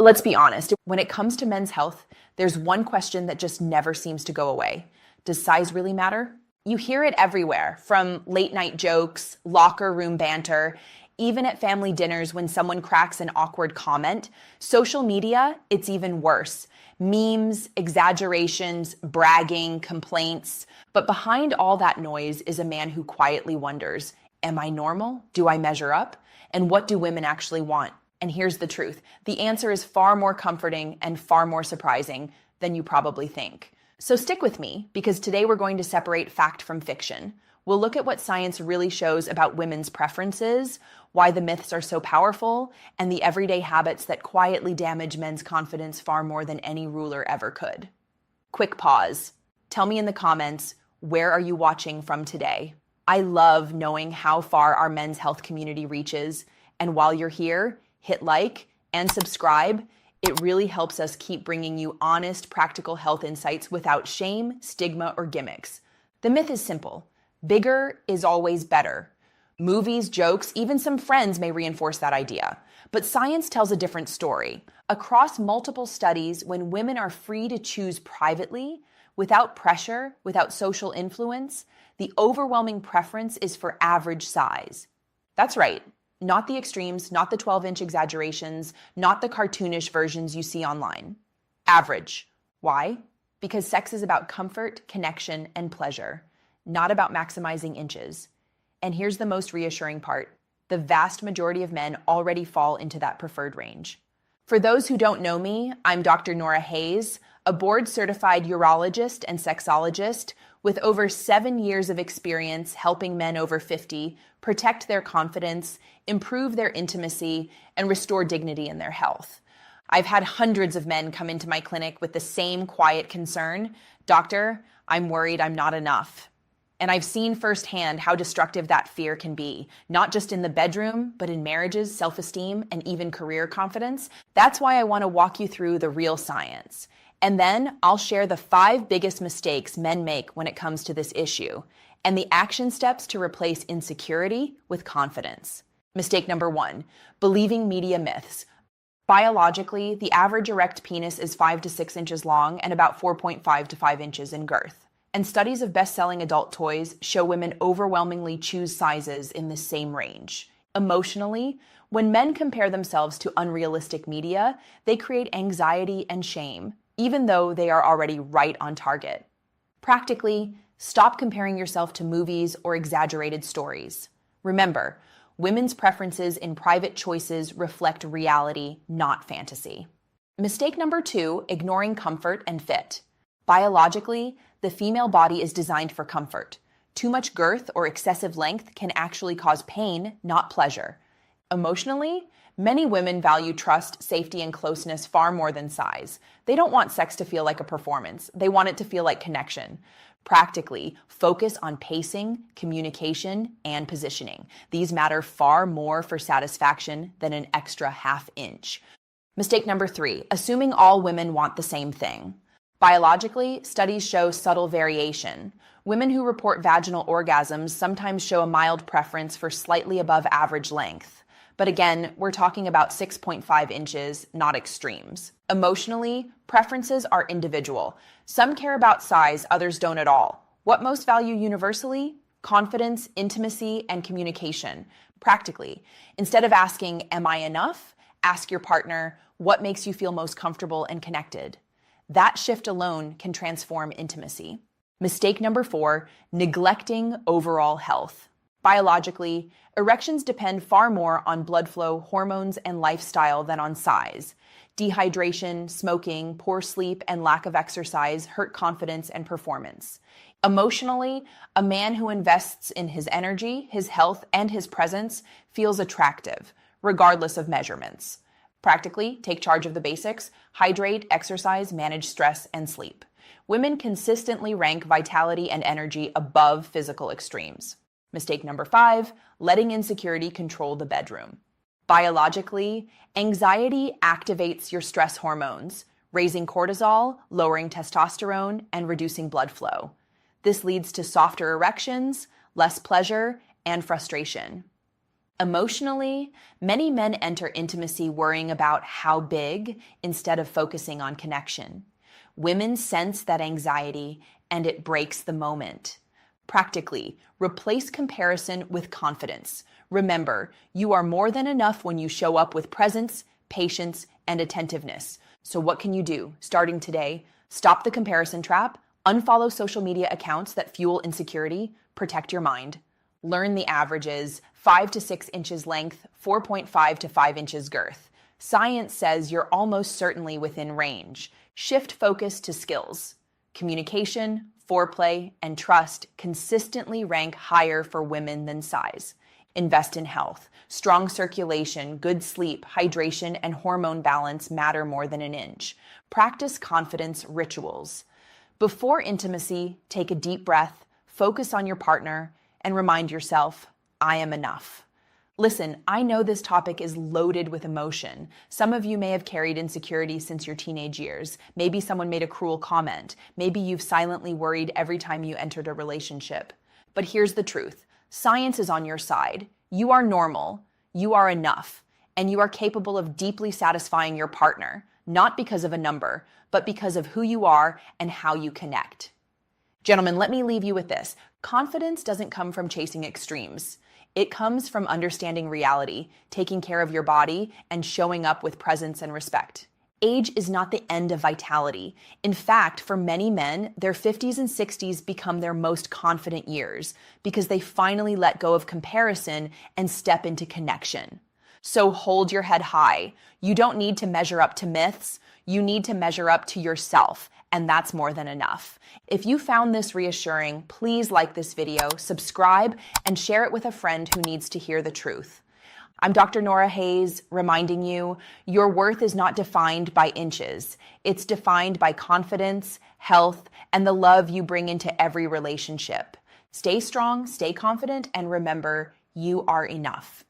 Let's be honest, when it comes to men's health, there's one question that just never seems to go away. Does size really matter? You hear it everywhere, from late night jokes, locker room banter, even at family dinners when someone cracks an awkward comment. Social media, it's even worse. Memes, exaggerations, bragging, complaints. But behind all that noise is a man who quietly wonders, am I normal? Do I measure up? And what do women actually want? And here's the truth. The answer is far more comforting and far more surprising than you probably think. So stick with me, because today we're going to separate fact from fiction. We'll look at what science really shows about women's preferences, why the myths are so powerful, and the everyday habits that quietly damage men's confidence far more than any ruler ever could. Quick pause. Tell me in the comments, where are you watching from today? I love knowing how far our men's health community reaches, and while you're here, hit like and subscribe. It really helps us keep bringing you honest, practical health insights without shame, stigma, or gimmicks. The myth is simple. Bigger is always better. Movies, jokes, even some friends may reinforce that idea. But science tells a different story. Across multiple studies, when women are free to choose privately, without pressure, without social influence, the overwhelming preference is for average size. That's right. Not the extremes, not the 12-inch exaggerations, not the cartoonish versions you see online. Average. Why? Because sex is about comfort, connection, and pleasure, not about maximizing inches. And here's the most reassuring part. The vast majority of men already fall into that preferred range. For those who don't know me, I'm Dr. Nora Hayes, a board-certified urologist and sexologist with over 7 years of experience helping men over 50 protect their confidence, improve their intimacy, and restore dignity in their health. I've had hundreds of men come into my clinic with the same quiet concern, "Doctor, I'm worried I'm not enough." And I've seen firsthand how destructive that fear can be, not just in the bedroom, but in marriages, self-esteem, and even career confidence. That's why I want to walk you through the real science. And then I'll share the 5 biggest mistakes men make when it comes to this issue, and the action steps to replace insecurity with confidence. Mistake number 1, believing media myths. Biologically, the average erect penis is 5 to 6 inches long and about 4.5 to 5 inches in girth. And studies of best-selling adult toys show women overwhelmingly choose sizes in the same range. Emotionally, when men compare themselves to unrealistic media, they create anxiety and shame, even though they are already right on target. Practically, stop comparing yourself to movies or exaggerated stories. Remember, women's preferences in private choices reflect reality, not fantasy. Mistake number 2, ignoring comfort and fit. Biologically, the female body is designed for comfort. Too much girth or excessive length can actually cause pain, not pleasure. Emotionally, many women value trust, safety, and closeness far more than size. They don't want sex to feel like a performance. They want it to feel like connection. Practically, focus on pacing, communication, and positioning. These matter far more for satisfaction than an extra half inch. Mistake number 3, assuming all women want the same thing. Biologically, studies show subtle variation. Women who report vaginal orgasms sometimes show a mild preference for slightly above average length. But again, we're talking about 6.5 inches, not extremes. Emotionally, preferences are individual. Some care about size, others don't at all. What most value universally? Confidence, intimacy, and communication. Practically, instead of asking, "Am I enough?" ask your partner, "What makes you feel most comfortable and connected?" That shift alone can transform intimacy. Mistake number 4, neglecting overall health. Biologically, erections depend far more on blood flow, hormones, and lifestyle than on size. Dehydration, smoking, poor sleep, and lack of exercise hurt confidence and performance. Emotionally, a man who invests in his energy, his health, and his presence feels attractive, regardless of measurements. Practically, take charge of the basics: hydrate, exercise, manage stress, and sleep. Women consistently rank vitality and energy above physical extremes. Mistake number 5, letting insecurity control the bedroom. Biologically, anxiety activates your stress hormones, raising cortisol, lowering testosterone, and reducing blood flow. This leads to softer erections, less pleasure, and frustration. Emotionally, many men enter intimacy worrying about how big instead of focusing on connection. Women sense that anxiety and it breaks the moment. Practically, replace comparison with confidence. Remember, you are more than enough when you show up with presence, patience, and attentiveness. So what can you do? Starting today, stop the comparison trap, unfollow social media accounts that fuel insecurity, protect your mind. Learn the averages: 5 to 6 inches length, 4.5 to 5 inches girth. Science says you're almost certainly within range. Shift focus to skills. Communication, foreplay, and trust consistently rank higher for women than size. Invest in health. Strong circulation, good sleep, hydration, and hormone balance matter more than an inch. Practice confidence rituals. Before intimacy, take a deep breath, focus on your partner, and remind yourself, I am enough. Listen, I know this topic is loaded with emotion. Some of you may have carried insecurity since your teenage years. Maybe someone made a cruel comment. Maybe you've silently worried every time you entered a relationship. But here's the truth. Science is on your side. You are normal, you are enough, and you are capable of deeply satisfying your partner, not because of a number, but because of who you are and how you connect. Gentlemen, let me leave you with this. Confidence doesn't come from chasing extremes. It comes from understanding reality, taking care of your body, and showing up with presence and respect. Age is not the end of vitality. In fact, for many men, their 50s and 60s become their most confident years because they finally let go of comparison and step into connection. So hold your head high. You don't need to measure up to myths. You need to measure up to yourself, and that's more than enough. If you found this reassuring, please like this video, subscribe, and share it with a friend who needs to hear the truth. I'm Dr. Nora Hayes, reminding you, your worth is not defined by inches. It's defined by confidence, health, and the love you bring into every relationship. Stay strong, stay confident, and remember, you are enough.